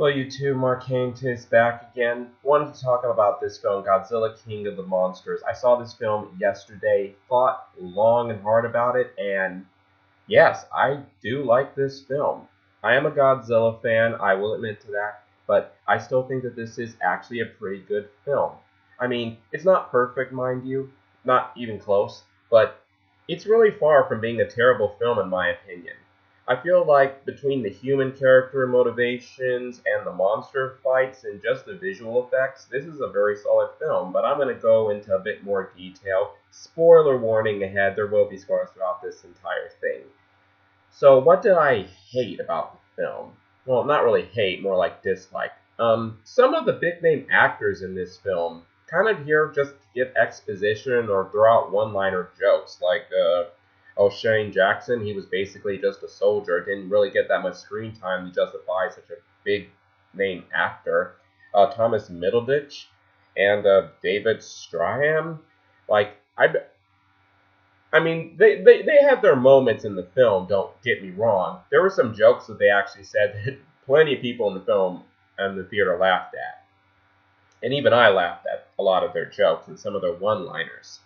Well, you too, Markaintus, back again. Wanted to talk about this film, Godzilla King of the Monsters. I saw this film yesterday, thought long and hard about it, and yes, I do like this film. I am a Godzilla fan, I will admit to that, but I still think that this is actually a pretty good film. I mean, it's not perfect, mind you, not even close, but it's really far from being a terrible film in my opinion. I feel like between the human character motivations and the monster fights and just the visual effects, this is a very solid film, but I'm going to go into a bit more detail. Spoiler warning ahead, there will be spoilers throughout this entire thing. So, what did I hate about the film? Well, not really hate, more like dislike. Some of the big name actors in this film kind of here just to give exposition or throw out one-liner jokes, like O'Shane Jackson. He was basically just a soldier, didn't really get that much screen time to justify such a big name actor. Thomas Middleditch and David Strahan, like I mean, they had their moments in the film, don't get me wrong. There were some jokes that they actually said that plenty of people in the film and the theater laughed at. And even I laughed at a lot of their jokes and some of their one-liners.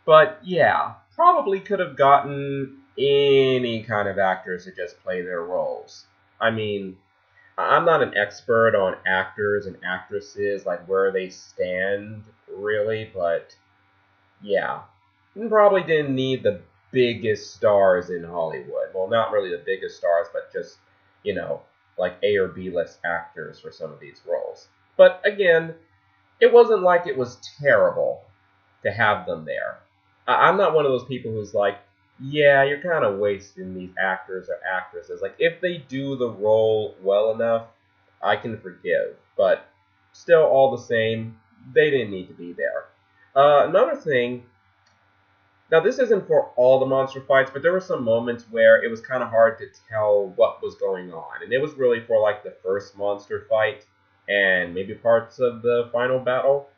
But yeah, probably could have gotten any kind of actors to just play their roles. I mean, I'm not an expert on actors and actresses, like where they stand, really, but yeah. Probably didn't need the biggest stars in Hollywood. Well, not really the biggest stars, but just, like A or B list actors for some of these roles. But again, it wasn't like it was terrible to have them there. I'm not one of those people who's like, yeah, you're kind of wasting these actors or actresses. Like, if they do the role well enough, I can forgive. But still, all the same, they didn't need to be there. Another thing. Now, this isn't for all the monster fights, but there were some moments where it was kind of hard to tell what was going on. And it was really for, like, the first monster fight and maybe parts of the final battle.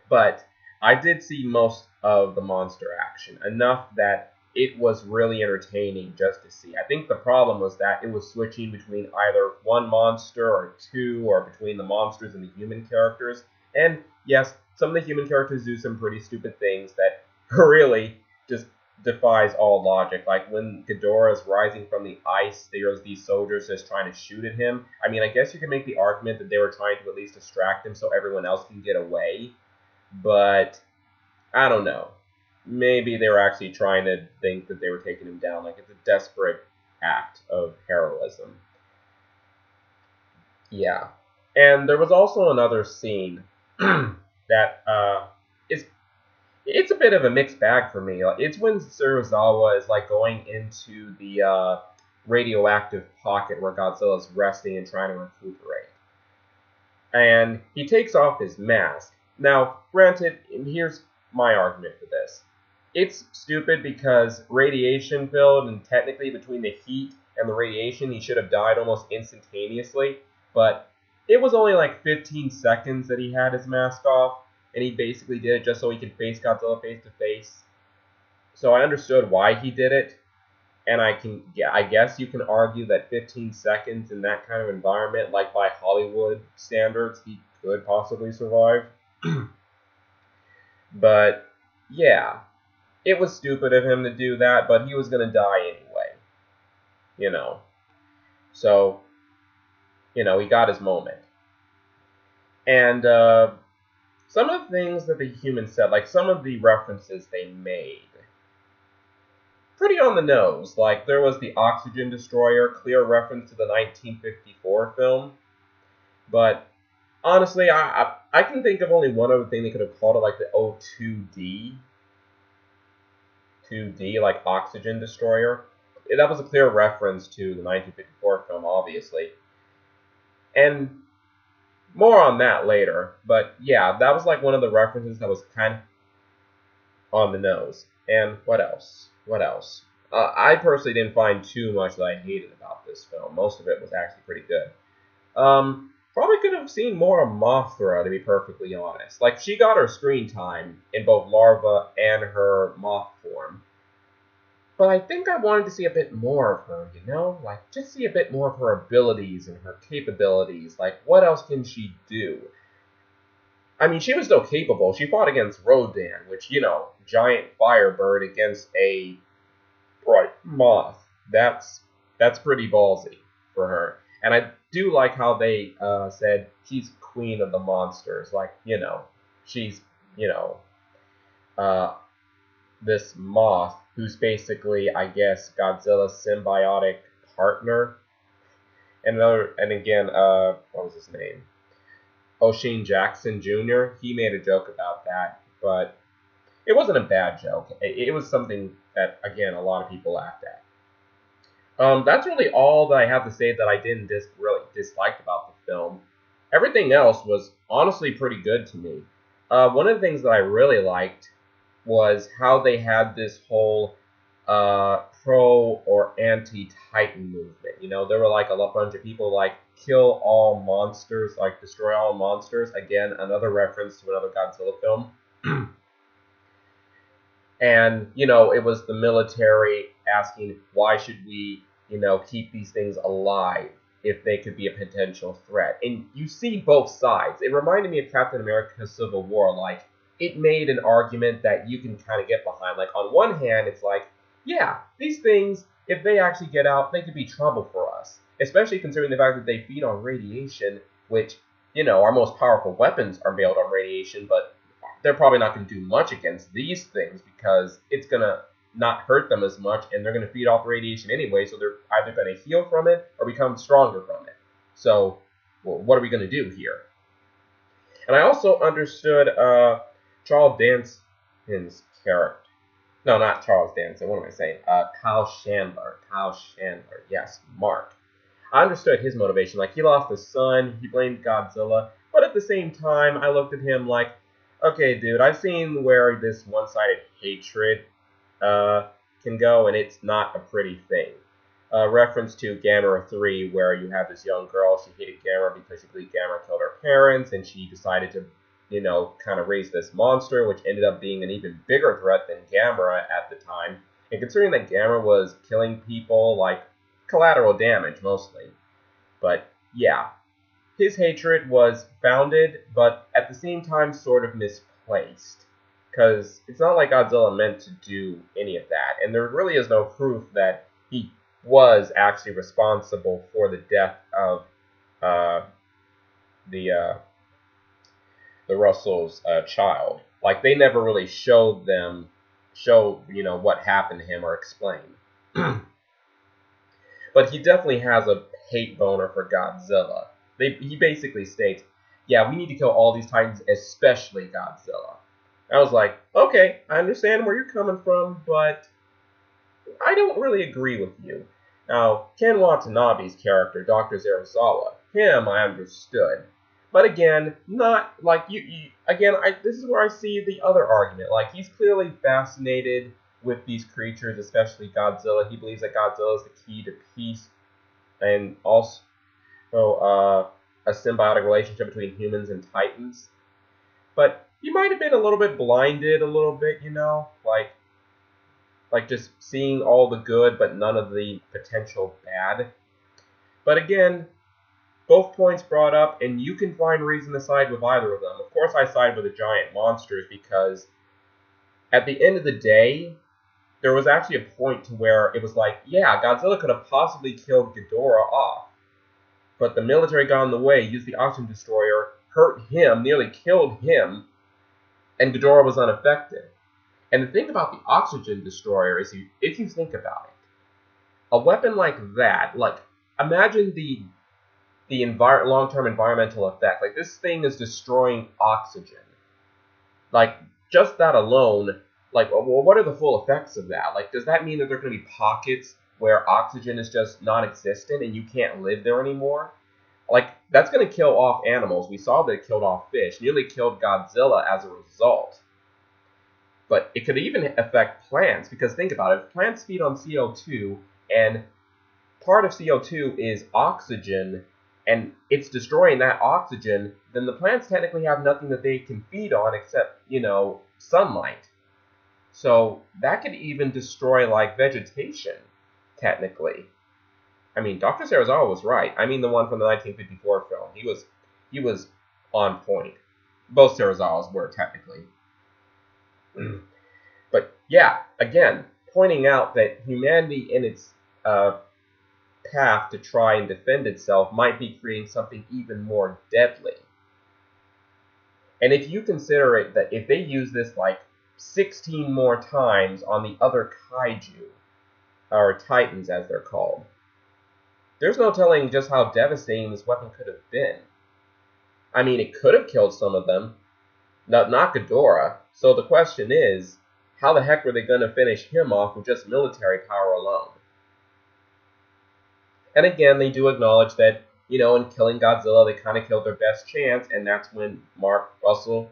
But I did see most of the monster action, enough that it was really entertaining just to see. I think the problem was that it was switching between either one monster or two, or between the monsters and the human characters. And yes, some of the human characters do some pretty stupid things that really just defies all logic. Like when Ghidorah's rising from the ice, there's these soldiers just trying to shoot at him. I mean, I guess you can make the argument that they were trying to at least distract him so everyone else can get away. But I don't know. Maybe they were actually trying to think that they were taking him down. Like, it's a desperate act of heroism. Yeah. And there was also another scene that it's a bit of a mixed bag for me. It's when Serizawa is like going into the radioactive pocket where Godzilla's resting and trying to recuperate. And he takes off his mask. Now, granted, here's my argument for this. It's stupid because radiation filled, and technically between the heat and the radiation, he should have died almost instantaneously. But it was only like 15 seconds that he had his mask off, and he basically did it just so he could face Godzilla face to face. So I understood why he did it, and I guess you can argue that 15 seconds in that kind of environment, like by Hollywood standards, he could possibly survive. But yeah, it was stupid of him to do that, but he was going to die anyway. So, he got his moment. And some of the things that the humans said, like some of the references they made, pretty on the nose. Like there was the oxygen destroyer, clear reference to the 1954 film. But honestly, I can think of only one other thing they could have called it, like the O2D. 2D, like oxygen destroyer. That was a clear reference to the 1954 film, obviously. And more on that later. But yeah, that was like one of the references that was kind of on the nose. And what else? I personally didn't find too much that I hated about this film. Most of it was actually pretty good. Probably could have seen more of Mothra, to be perfectly honest. Like, she got her screen time in both larva and her moth form. But I think I wanted to see a bit more of her, you know? Like, just see a bit more of her abilities and her capabilities. Like, what else can she do? I mean, she was still capable. She fought against Rodan, which, you know, giant firebird against a bright moth. That's pretty ballsy for her. And I do like how they said she's queen of the monsters. Like, you know, she's, you know, uh, this moth who's basically, I guess, Godzilla's symbiotic partner. And again, what was his name? O'Shane Jackson Jr. He made a joke about that, but it wasn't a bad joke. It was something that, again, a lot of people laughed at. That's really all that I have to say that I didn't really dislike about the film. Everything else was honestly pretty good to me. One of the things that I really liked was how they had this whole pro or anti-Titan movement. You know, there were like a bunch of people like kill all monsters, like destroy all monsters. Again, another reference to another Godzilla film. And, you know, it was the military asking, why should we, you know, keep these things alive if they could be a potential threat? And you see both sides. It reminded me of Captain America Civil War. Like, it made an argument that you can kind of get behind. Like, on one hand, it's like, yeah, these things, if they actually get out, they could be trouble for us. Especially considering the fact that they feed on radiation, which, you know, our most powerful weapons are built on radiation, but they're probably not going to do much against these things because it's going to not hurt them as much, and they're going to feed off the radiation anyway, so they're either going to heal from it or become stronger from it. So, well, what are we going to do here? And I also understood Charles Danson's character. No, not Charles Danson. What am I saying? Kyle Chandler. Yes, Mark. I understood his motivation. Like, he lost his son. He blamed Godzilla. But at the same time, I looked at him like, okay, dude, I've seen where this one-sided hatred can go, and it's not a pretty thing. Reference to Gamera 3, where you have this young girl, she hated Gamera because she believed Gamera killed her parents, and she decided to, you know, kind of raise this monster, which ended up being an even bigger threat than Gamera at the time. And considering that Gamera was killing people, like, collateral damage, mostly. But, yeah. His hatred was founded, but at the same time sort of misplaced. Because it's not like Godzilla meant to do any of that. And there really is no proof that he was actually responsible for the death of the Russell's child. Like, they never really show, you know, what happened to him or explain. But he definitely has a hate boner for Godzilla. He basically states, yeah, we need to kill all these Titans, especially Godzilla. I was like, okay, I understand where you're coming from, but I don't really agree with you. Now, Ken Watanabe's character, Dr. Zarazawa, him I understood. But again, not like this is where I see the other argument. Like, he's clearly fascinated with these creatures, especially Godzilla. He believes that Godzilla is the key to peace and also a symbiotic relationship between humans and Titans. But he might have been a little bit blinded, a little bit, you know, like just seeing all the good but none of the potential bad. But again, both points brought up, and you can find reason to side with either of them. Of course, I side with the giant monsters because at the end of the day, there was actually a point to where it was like, yeah, Godzilla could have possibly killed Ghidorah off. But the military got in the way, used the oxygen destroyer, hurt him, nearly killed him, and Ghidorah was unaffected. And the thing about the oxygen destroyer is, if you think about it, a weapon like that, like, imagine the long-term environmental effect. Like, this thing is destroying oxygen. Like, just that alone, like, well, what are the full effects of that? Like, does that mean that there are going to be pockets where oxygen is just non-existent and you can't live there anymore? Like, that's going to kill off animals. We saw that it killed off fish, nearly killed Godzilla as a result. But it could even affect plants, because think about it. If plants feed on CO2, and part of CO2 is oxygen, and it's destroying that oxygen, then the plants technically have nothing that they can feed on except, you know, sunlight. So that could even destroy like vegetation, technically. I mean, Dr. Serizawa was right. I mean, the one from the 1954 film. He was on point. Both Serizawas were technically. But yeah, again, pointing out that humanity in its path to try and defend itself might be creating something even more deadly. And if you consider it that if they use this like 16 more times on the other kaiju, or titans as they're called, there's no telling just how devastating this weapon could have been. I mean, it could have killed some of them, not Ghidorah. So the question is, how the heck were they going to finish him off with just military power alone? And again, they do acknowledge that, in killing Godzilla, they kind of killed their best chance, and that's when Mark Russell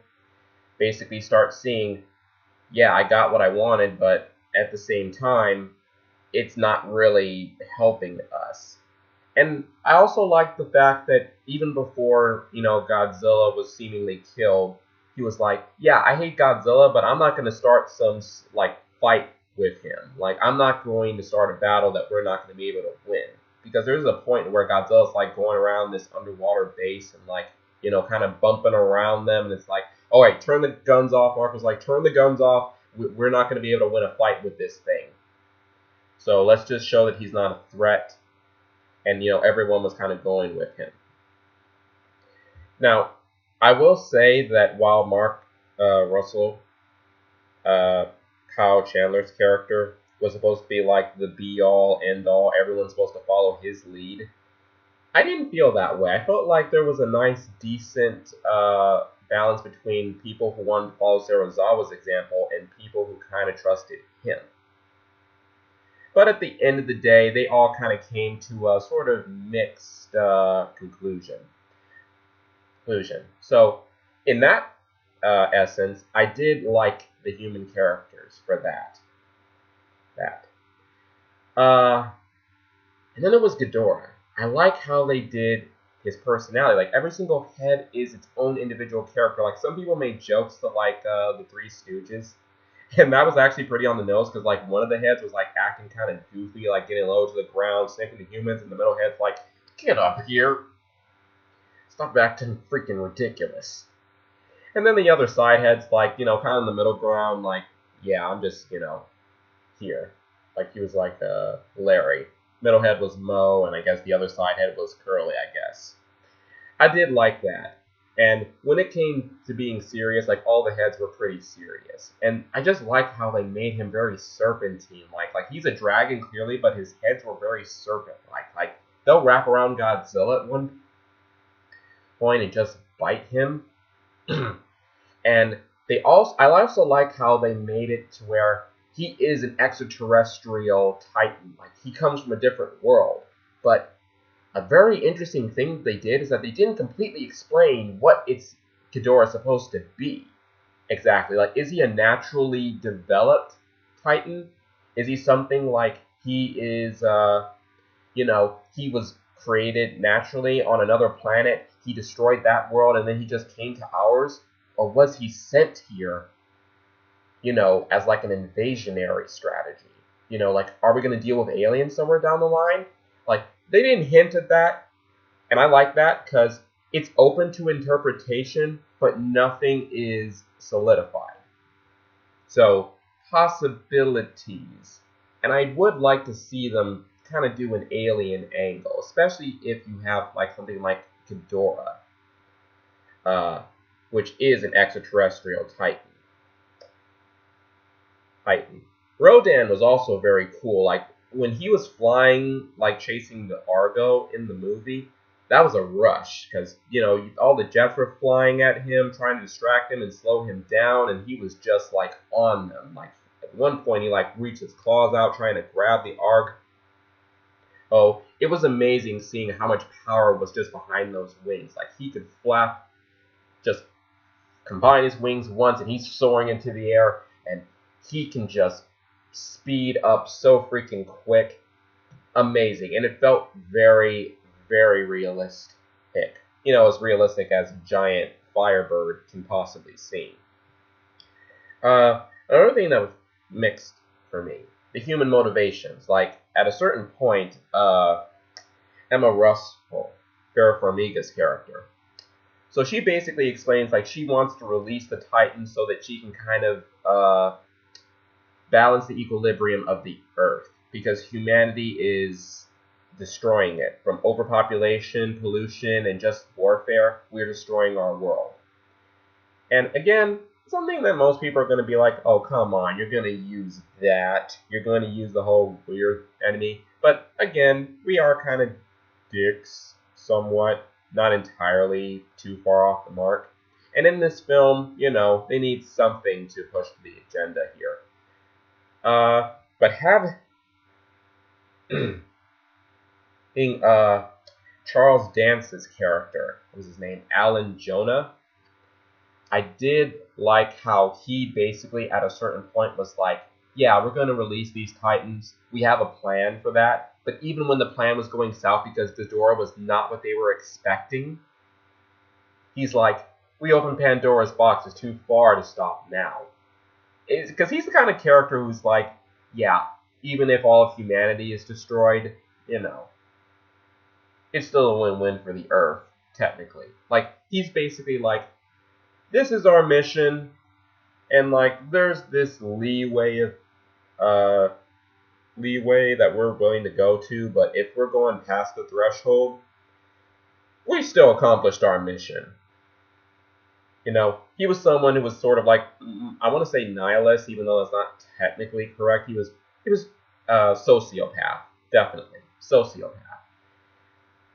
basically starts seeing, yeah, I got what I wanted, but at the same time, it's not really helping us. And I also like the fact that even before, Godzilla was seemingly killed, he was like, yeah, I hate Godzilla, but I'm not going to start some, like, fight with him. Like, I'm not going to start a battle that we're not going to be able to win. Because there's a point where Godzilla's, like, going around this underwater base and, like, kind of bumping around them. And it's like, all right, turn the guns off. Mark was like, turn the guns off. We're not going to be able to win a fight with this thing. So let's just show that he's not a threat. And, everyone was kind of going with him. Now, I will say that while Mark Russell, Kyle Chandler's character, was supposed to be like the be-all, end-all, everyone's supposed to follow his lead, I didn't feel that way. I felt like there was a nice, decent balance between people who wanted to follow Serizawa's example and people who kind of trusted him. But at the end of the day, they all kind of came to a sort of mixed conclusion. So, in that essence, I did like the human characters for that. And then it was Ghidorah. I like how they did his personality. Like, every single head is its own individual character. Like, some people made jokes to, like, the Three Stooges. And that was actually pretty on the nose, because, like, one of the heads was, like, acting kind of goofy, like, getting low to the ground, sniffing the humans, and the middle head's like, get up here. Stop acting freaking ridiculous. And then the other side head's, like, kind of in the middle ground, like, yeah, I'm just, here. Like, he was like Larry. Middle head was Mo, and I guess the other side head was Curly, I guess. I did like that. And when it came to being serious, like, all the heads were pretty serious. And I just like how they made him very serpentine-like. Like, he's a dragon, clearly, but his heads were very serpent-like. Like, they'll wrap around Godzilla at one point and just bite him. And I also like how they made it to where he is an extraterrestrial titan. Like, he comes from a different world. But a very interesting thing they did is that they didn't completely explain what Ghidorah is supposed to be exactly. Like, is he a naturally developed titan? Is he something like he is, he was created naturally on another planet, he destroyed that world, and then he just came to ours? Or was he sent here, as like an invasionary strategy? Like, are we going to deal with aliens somewhere down the line? Like, they didn't hint at that, and I like that because it's open to interpretation, but nothing is solidified. So, possibilities. And I would like to see them kind of do an alien angle, especially if you have like something like Ghidorah, which is an extraterrestrial titan. Rodan was also very cool. Like, when he was flying, like chasing the Argo in the movie, that was a rush because, all the jets were flying at him, trying to distract him and slow him down, and he was just like on them. Like, at one point, he like reached his claws out trying to grab the Arg. Oh, it was amazing seeing how much power was just behind those wings. Like, he could flap, just combine his wings once, and he's soaring into the air, and he can just speed up so freaking quick. Amazing. And it felt very, very realistic. As realistic as a giant firebird can possibly seem. Another thing that mixed for me. The human motivations, like at a certain point, Emma Russell, Farrah Farmiga's character. So she basically explains like she wants to release the Titans so that she can kind of balance the equilibrium of the Earth, because humanity is destroying it. From overpopulation, pollution, and just warfare, we're destroying our world. And again, something that most people are going to be like, oh, come on, you're going to use that. You're going to use the whole weird enemy. But again, we are kind of dicks, somewhat, not entirely too far off the mark. And in this film, you know, they need something to push the agenda here. But having Charles Dance's character, what was his name, Alan Jonah, I did like how he basically at a certain point was like, yeah, we're going to release these Titans. We have a plan for that. But even when the plan was going south because Ghidorah was not what they were expecting, he's like, we opened Pandora's box. It's too far to stop now. Because he's the kind of character who's like, yeah, even if all of humanity is destroyed, you know, it's still a win-win for the Earth, technically. Like, he's basically like, this is our mission, and like, there's this leeway that we're willing to go to, but if we're going past the threshold, we still accomplished our mission. You know, he was someone who was sort of like, I want to say nihilist, even though that's not technically correct. He was sociopath, definitely sociopath,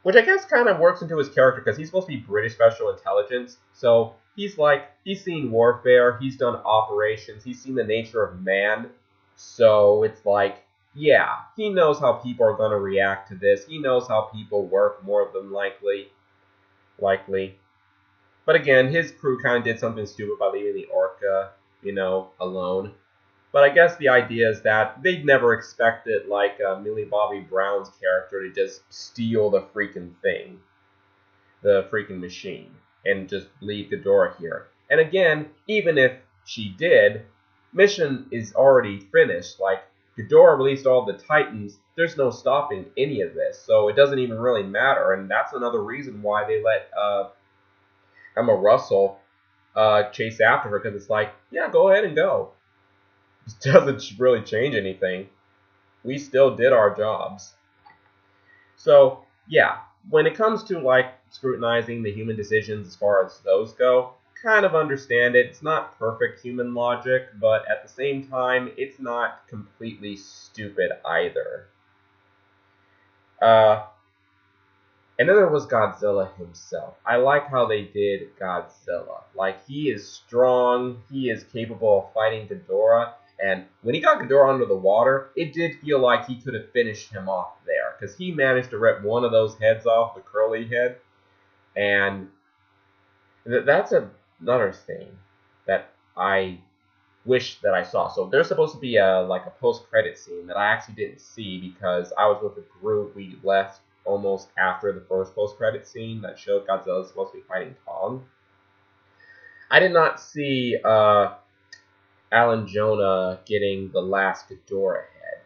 which I guess kind of works into his character because he's supposed to be British Special Intelligence. So he's like, he's seen warfare, he's done operations, he's seen the nature of man. So it's like, yeah, he knows how people are going to react to this. He knows how people work more than likely. But again, his crew kind of did something stupid by leaving the Orca, you know, alone. But I guess the idea is that they'd never expected, like, Millie Bobby Brown's character to just steal the freaking thing. The freaking machine. And just leave Ghidorah here. And again, even if she did, mission is already finished. Like, Ghidorah released all the Titans. There's no stopping any of this. So it doesn't even really matter. And that's another reason why they let Emma Russell chase after her, because it's like, yeah, go ahead and go. It doesn't really change anything. We still did our jobs. So, yeah, when it comes to, like, scrutinizing the human decisions as far as those go, kind of understand it. It's not perfect human logic, but at the same time, it's not completely stupid either. And then there was Godzilla himself. I like how they did Godzilla. Like, he is strong, he is capable of fighting Ghidorah, and when he got Ghidorah under the water, it did feel like he could have finished him off there, because he managed to rip one of those heads off, the curly head, and that's another thing that I wish that I saw. So there's supposed to be like a post-credit scene that I actually didn't see because I was with a group. We left almost after the first post-credit scene that showed Godzilla supposed to be fighting Kong. I did not see Alan Jonah getting the last Ghidorah head.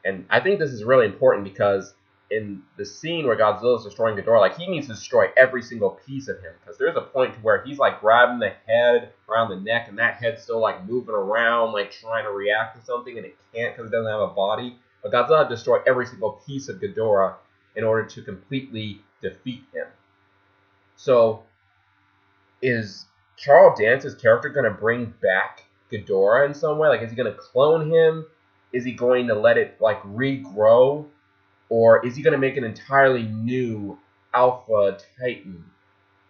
And I think this is really important because in the scene where Godzilla is destroying Ghidorah, like, he needs to destroy every single piece of him, because there's a point to where he's like grabbing the head around the neck, and that head's still like moving around, like trying to react to something, and it can't because it doesn't have a body. But Godzilla has to destroy every single piece of Ghidorah in order to completely defeat him. So, is Charles Dance's character going to bring back Ghidorah in some way? Like, is he going to clone him? Is he going to let it, like, regrow? Or is he going to make an entirely new Alpha Titan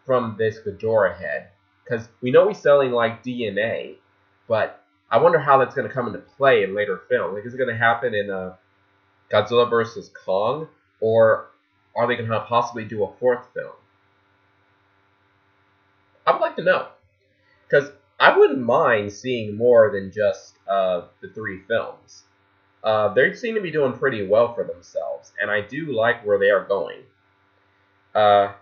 from this Ghidorah head? Because we know he's selling, like, DNA, but I wonder how that's going to come into play in later films. Like, is it going to happen in Godzilla vs. Kong? Or are they going to possibly do a fourth film? I would like to know. Because I wouldn't mind seeing more than just the 3 films. They seem to be doing pretty well for themselves, and I do like where they are going. The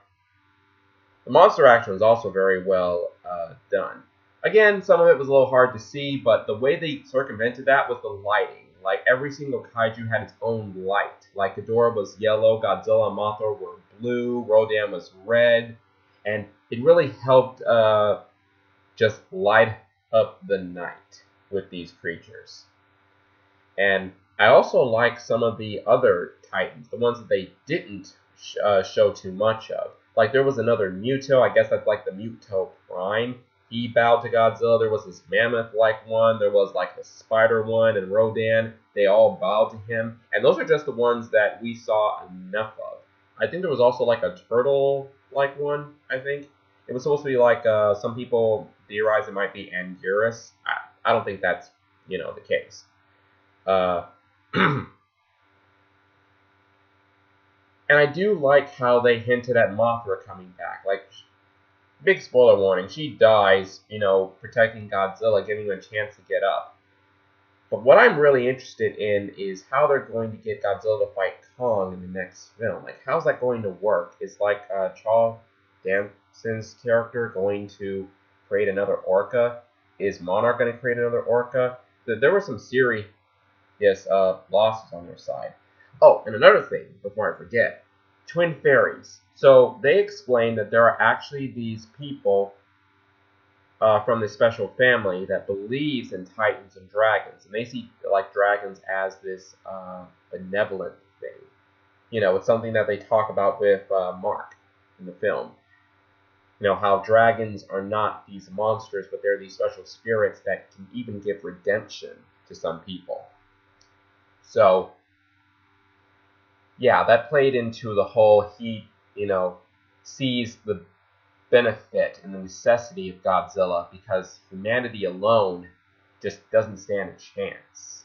monster action is also very well done. Again, some of it was a little hard to see, but the way they circumvented that was the lighting. Like, every single kaiju had its own light. Like, Ghidorah was yellow, Godzilla and Mothra were blue, Rodan was red, and it really helped just light up the night with these creatures. And I also like some of the other Titans, the ones that they didn't show too much of. Like, there was another Muto, I guess that's like the Muto Prime. He bowed to Godzilla. There was this mammoth-like one. There was like the spider one and Rodan. They all bowed to him. And those are just the ones that we saw enough of. I think there was also like a turtle-like one, I think. It was supposed to be like, some people theorize it might be Anguirus. I don't think that's, the case. And I do like how they hinted at Mothra coming back. Like, big spoiler warning, she dies, protecting Godzilla, giving him a chance to get up. But what I'm really interested in is how they're going to get Godzilla to fight Kong in the next film. Like, how's that going to work? Is like Charles Danson's character going to create another orca? Is Monarch going to create another orca? There were some serious losses on their side. Oh, and another thing, before I forget, twin fairies. So they explain that there are actually these people from this special family that believes in Titans and dragons, and they see like dragons as this benevolent thing. It's something that they talk about with Mark in the film. How dragons are not these monsters, but they're these special spirits that can even give redemption to some people. So, yeah, that played into the whole he, sees the benefit and the necessity of Godzilla because humanity alone just doesn't stand a chance.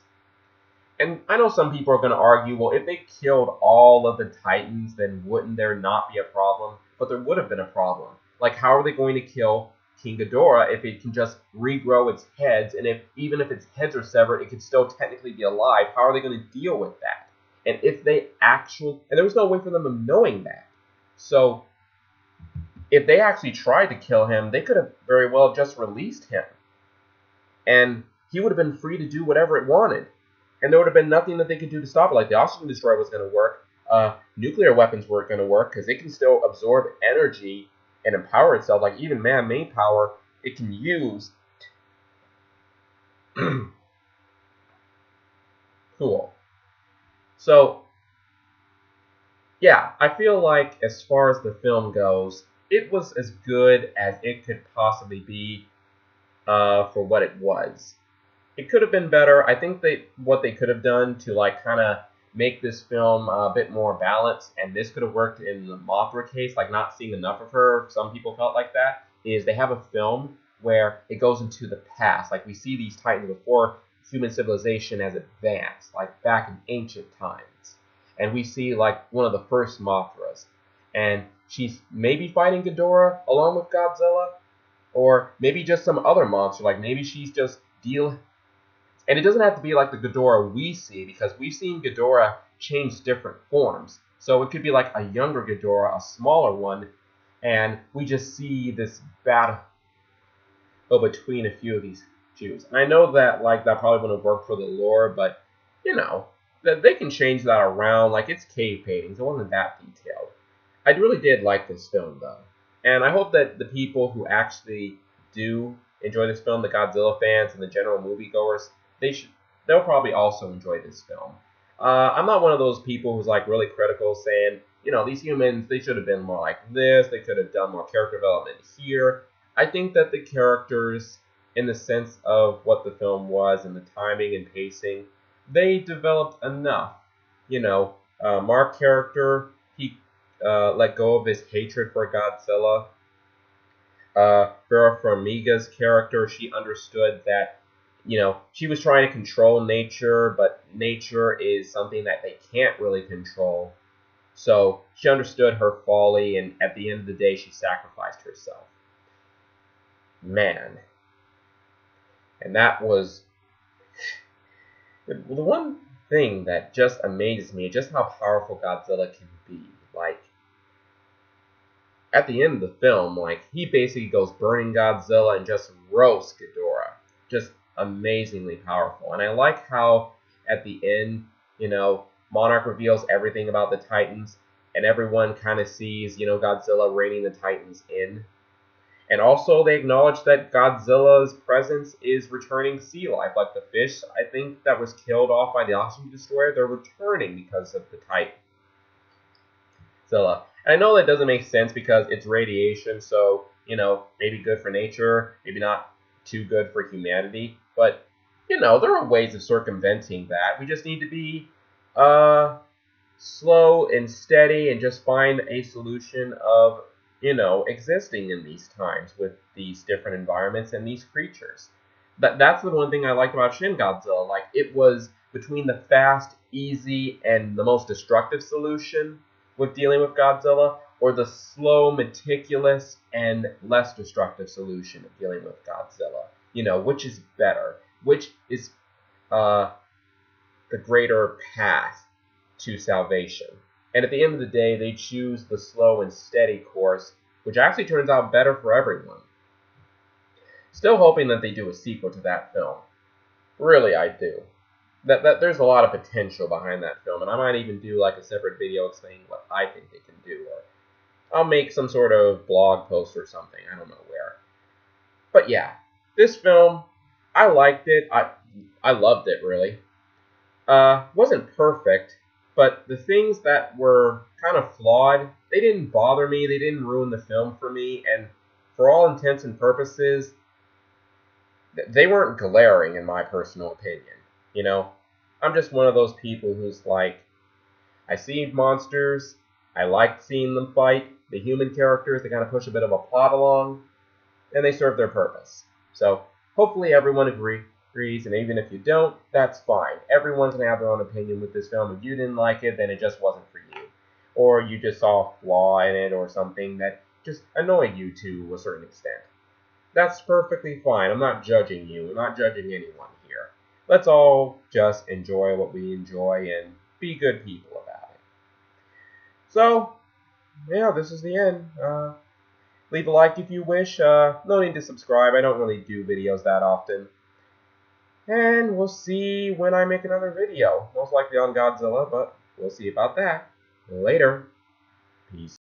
And I know some people are going to argue, well, if they killed all of the Titans, then wouldn't there not be a problem? But there would have been a problem. Like, how are they going to kill King Ghidorah if it can just regrow its heads, and even if its heads are severed, it could still technically be alive? How are they going to deal with that? And if they and there was no way for them of knowing that. So, if they actually tried to kill him, they could have very well just released him. And he would have been free to do whatever it wanted. And there would have been nothing that they could do to stop it. Like, the oxygen destroyer was going to work. Nuclear weapons weren't going to work because it can still absorb energy and empower itself. Like, even man-made power, it can use. Cool. So, yeah, I feel like as far as the film goes, it was as good as it could possibly be for what it was. It could have been better. I think what they could have done to like kind of make this film a bit more balanced, and this could have worked in the Mothra case, like not seeing enough of her. Some people felt like that. Is they have a film where it goes into the past, like we see these Titans before human civilization has advanced, like back in ancient times, and we see like one of the first Mothras, and she's maybe fighting Ghidorah along with Godzilla, or maybe just some other monster, like maybe she's just and it doesn't have to be like the Ghidorah we see, because we've seen Ghidorah change different forms. So it could be like a younger Ghidorah, a smaller one, and we just see this battle between a few of these Jews. And I know that like that probably wouldn't work for the lore, but that they can change that around. Like, it's cave paintings. It wasn't that detailed. I really did like this film though, and I hope that the people who actually do enjoy this film, the Godzilla fans and the general moviegoers, they'll probably also enjoy this film. I'm not one of those people who's like really critical, saying, these humans, they should have been more like this, they could have done more character development here. I think that the characters, in the sense of what the film was and the timing and pacing, they developed enough. Mark's character, he let go of his hatred for Godzilla. Vera Farmiga's character, she understood that she was trying to control nature, but nature is something that they can't really control. So she understood her folly, and at the end of the day, she sacrificed herself. Man. And that was the one thing that just amazes me, just how powerful Godzilla can be. Like, at the end of the film, like, he basically goes burning Godzilla and just roasts Ghidorah. Just amazingly powerful. And I like how at the end, Monarch reveals everything about the Titans, and everyone kind of sees, Godzilla reining the Titans in. And also, they acknowledge that Godzilla's presence is returning sea life. Like the fish, I think, that was killed off by the Oxygen Destroyer, they're returning because of the Titan. Godzilla. And I know that doesn't make sense because it's radiation, so, maybe good for nature, maybe not too good for humanity. But, there are ways of circumventing that. We just need to be slow and steady and just find a solution of, existing in these times with these different environments and these creatures. That's the one thing I liked about Shin Godzilla. Like, it was between the fast, easy, and the most destructive solution with dealing with Godzilla, or the slow, meticulous, and less destructive solution of dealing with Godzilla. Which is better? Which is the greater path to salvation? And at the end of the day, they choose the slow and steady course, which actually turns out better for everyone. Still hoping that they do a sequel to that film. Really, I do. That there's a lot of potential behind that film, and I might even do like a separate video explaining what I think they can do, or I'll make some sort of blog post or something. I don't know where. But yeah, this film, I liked it. I loved it, really. Wasn't perfect, but the things that were kind of flawed, they didn't bother me. They didn't ruin the film for me, and for all intents and purposes, they weren't glaring in my personal opinion. I'm just one of those people who's like, I see monsters, I like seeing them fight. The human characters, they kind of push a bit of a plot along, and they serve their purpose. So hopefully everyone agrees, and even if you don't, that's fine. Everyone's going to have their own opinion with this film. If you didn't like it, then it just wasn't for you. Or you just saw a flaw in it or something that just annoyed you to a certain extent. That's perfectly fine. I'm not judging you. I'm not judging anyone here. Let's all just enjoy what we enjoy and be good people about it. So, yeah, this is the end. Leave a like if you wish. No need to subscribe. I don't really do videos that often. And we'll see when I make another video. Most likely on Godzilla, but we'll see about that. Later. Peace.